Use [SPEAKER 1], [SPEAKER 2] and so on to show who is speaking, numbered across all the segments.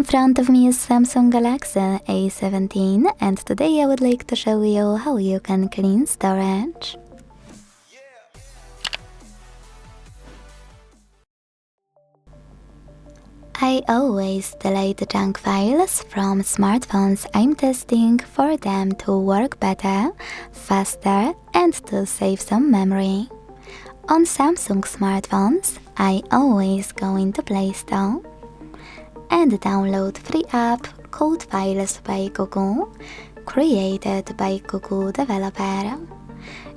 [SPEAKER 1] In front of me is Samsung Galaxy A17 and today I would like to show you how you can clean storage. I always delete junk files from smartphones I'm testing for them to work better, faster and to save some memory. On Samsung smartphones, I always go into Play Store and download free app called Files by Google, created by Google developer.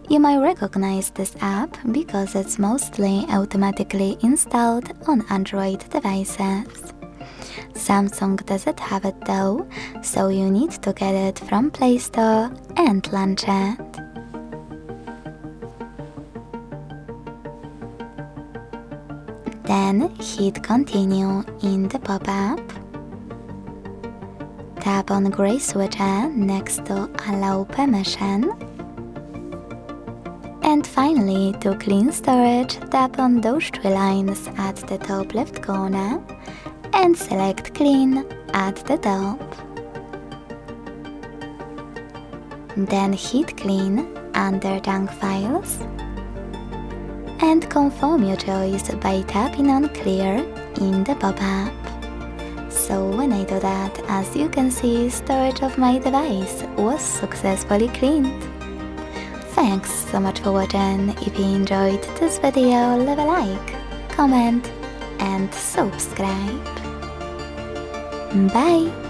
[SPEAKER 1] You might recognize this app because it's mostly automatically installed on Android devices. Samsung doesn't have it though, so you need to get it from Play Store and launch it. Then hit Continue in the pop-up. Tap on gray switcher next to Allow Permission. And finally, to clean storage, tap on those three lines at the top left corner and select Clean at the top. Then hit Clean under Junk Files and confirm your choice by tapping on Clear in the pop-up. So when I do that, as you can see, storage of my device was successfully cleaned. Thanks so much for watching. If you enjoyed this video, leave a like, comment and subscribe. Bye!